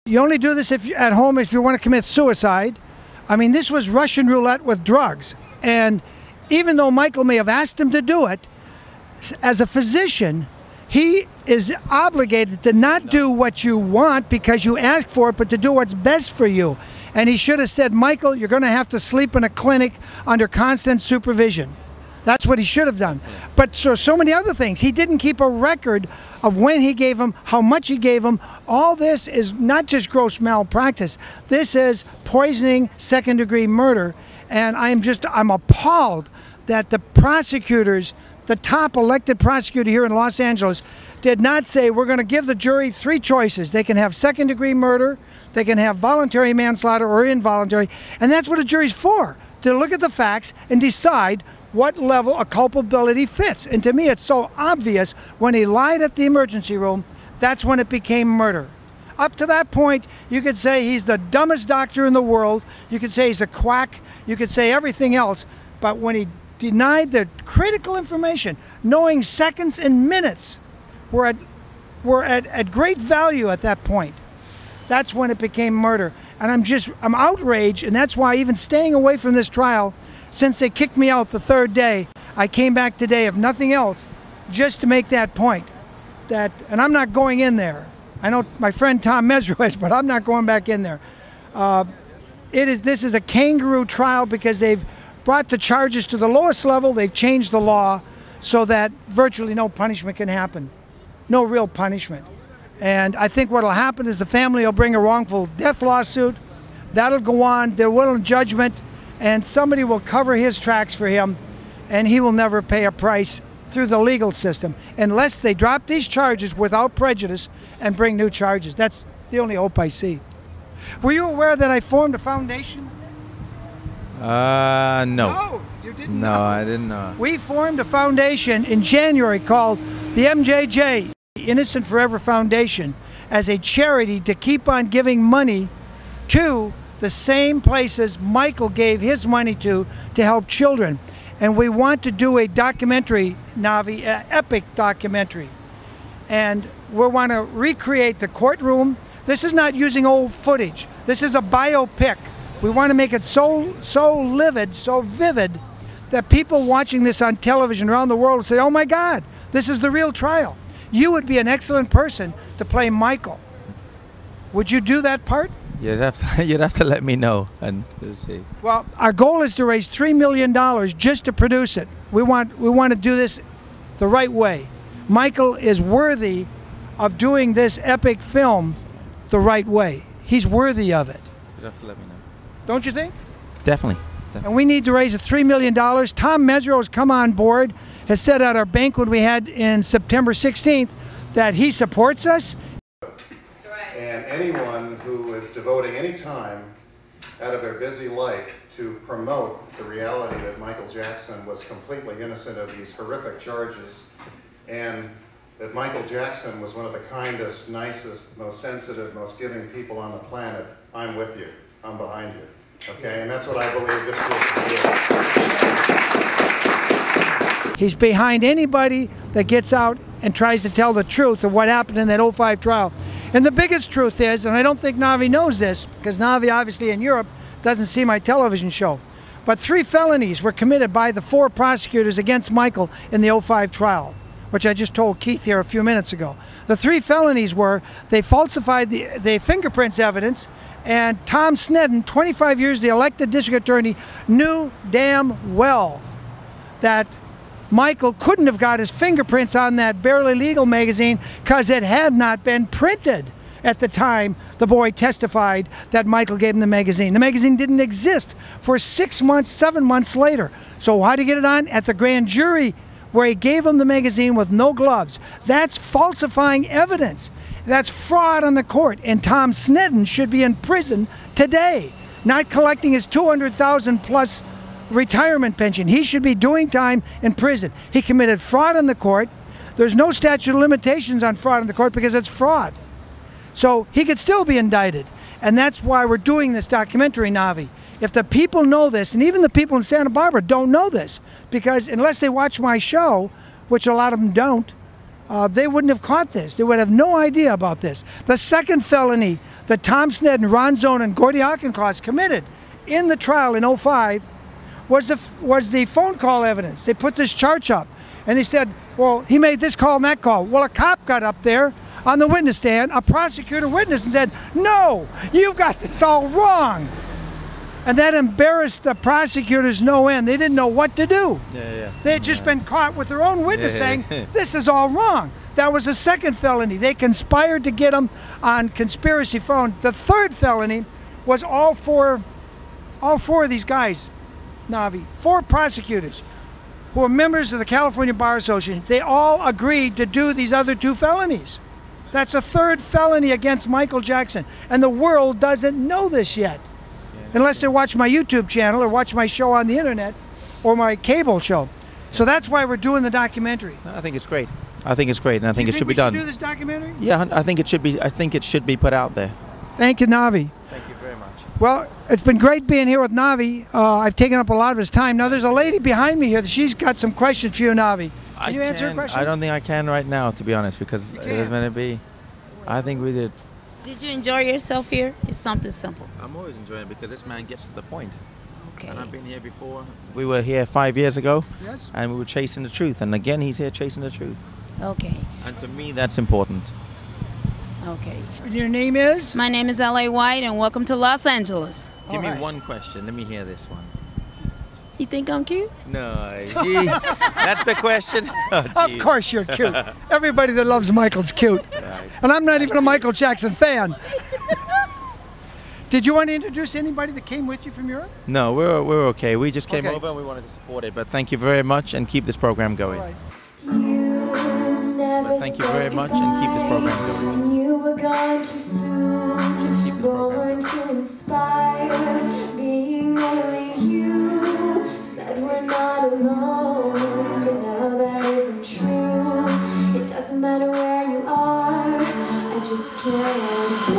You only do this at home if you want to commit suicide. I mean, this was Russian roulette with drugs. And even though Michael may have asked him to do it, as a physician, he is obligated to not do what you want because you asked for it, but to do what's best for you. And he should have said, Michael, you're going to have to sleep in a clinic under constant supervision. That's what he should have done. But so many other things. He didn't keep a record of when he gave him, how much he gave him. All this is not just gross malpractice. This is poisoning, second-degree murder. And I'm appalled that the prosecutors, the top elected prosecutor here in Los Angeles, did not say, we're going to give the jury 3 choices. They can have second-degree murder, they can have voluntary manslaughter or involuntary. And that's what a jury's for, to look at the facts and decide what level of culpability fits. And to me, it's so obvious when he lied at the emergency room, that's when it became murder. Up to that point, you could say he's the dumbest doctor in the world. You could say he's a quack. You could say everything else. But when he denied the critical information, knowing seconds and minutes were at great value at that point, that's when it became murder. And I'm outraged, and that's why even staying away from this trial, since they kicked me out the 3rd day, I came back today, if nothing else, just to make that point. And I'm not going in there. I know my friend Tom Mesereau is, but I'm not going back in there. This is a kangaroo trial because they've brought the charges to the lowest level. They've changed the law so that virtually no punishment can happen. No real punishment. And I think what will happen is the family will bring a wrongful death lawsuit. That'll go on. There will be judgment, and somebody will cover his tracks for him, and he will never pay a price through the legal system unless they drop these charges without prejudice and bring new charges. That's the only hope I see. Were you aware that I formed a foundation? No. No, you didn't know. No, I didn't know. We formed a foundation in January called the MJJ Innocent Forever Foundation as a charity to keep on giving money to the same places Michael gave his money to help children. And we want to do a documentary, Navi, an epic documentary. And we want to recreate the courtroom. This is not using old footage. This is a biopic. We want to make it so livid, so vivid, that people watching this on television around the world will say, oh my God, this is the real trial. You would be an excellent person to play Michael. Would you do that part? You'd have to let me know and we'll see. Well, our goal is to raise $3 million just to produce it. We want to do this the right way. Michael is worthy of doing this epic film the right way. He's worthy of it. You'd have to let me know. Don't you think? Definitely. And we need to raise $3 million. Tom Mesereau has come on board, has said at our banquet we had in September 16th that he supports us. And anyone who is devoting any time out of their busy life to promote the reality that Michael Jackson was completely innocent of these horrific charges, and that Michael Jackson was one of the kindest, nicest, most sensitive, most giving people on the planet, I'm with you. I'm behind you. Okay? And that's what I believe this group is. He's behind anybody that gets out and tries to tell the truth of what happened in that 05 trial. And the biggest truth is, and I don't think Navi knows this, because Navi obviously in Europe doesn't see my television show, but 3 felonies were committed by the 4 prosecutors against Michael in the 05 trial, which I just told Keith here a few minutes ago. The 3 felonies were they falsified the fingerprints evidence, and Tom Sneddon, 25 years the elected district attorney, knew damn well that Michael couldn't have got his fingerprints on that Barely Legal magazine because it had not been printed at the time the boy testified that Michael gave him the magazine. The magazine didn't exist for 6 months, 7 months later. So how did he get it on? At the grand jury where he gave him the magazine with no gloves. That's falsifying evidence. That's fraud on the court. And Tom Sneddon should be in prison today, not collecting his $200,000 plus retirement pension. He should be doing time in prison. He committed fraud on the court. There's no statute of limitations on fraud on the court because it's fraud. So he could still be indicted. And that's why we're doing this documentary, Navi. If the people know this, and even the people in Santa Barbara don't know this, because unless they watch my show, which a lot of them don't, they wouldn't have caught this. They would have no idea about this. The second felony that Tom Sneddon, Ron Zone, and Gordy Auchincloss committed in the trial in '05 was the phone call evidence. They put this charge up, and they said, well, he made this call and that call. Well, a cop got up there on the witness stand, a prosecutor witness, and said, no, you've got this all wrong. And that embarrassed the prosecutors no end. They didn't know what to do. They had just been caught with their own witness saying, this is all wrong. That was the second felony. They conspired to get him on conspiracy phone. The third felony was all four of these guys, Navi, 4 prosecutors who are members of the California Bar Association. They all agreed to do these other 2 felonies. That's a third felony against Michael Jackson. And the world doesn't know this yet. Unless they watch my YouTube channel or watch my show on the internet or my cable show. So that's why we're doing the documentary. I think it's great. I think it's great, and I think it should be done. Do this documentary? Yeah, I think it should be. I think it should be put out there. Thank you, Navi. Thank you very much. Well, it's been great being here with Navi. I've taken up a lot of his time. Now there's a lady behind me here. She's got some questions for you, Navi. Can you answer her question? I don't think I can right now, to be honest, because it is going to be. I think we did. Did you enjoy yourself here? It's something simple. I'm always enjoying it because this man gets to the point. Okay. And I've been here before. We were here 5 years ago. Yes. And we were chasing the truth. And again, he's here chasing the truth. Okay. And to me, that's important. Okay. And your name is? My name is L.A. White, and welcome to Los Angeles. Give me one question. Let me hear this one. You think I'm cute? No, gee, that's the question. Oh, Of course you're cute. Everybody that loves Michael's cute. Right. And I'm not even a Michael Jackson fan. Did you want to introduce anybody that came with you from Europe? No, we're okay. We just came over and we wanted to support it. But thank you very much and keep this program going. All right. But thank you very much and keep this program going. You were gone too soon. Keep this program Born to inspire, being only you. Said we're not alone, but now that isn't true. It doesn't matter where you are, I just can't stop.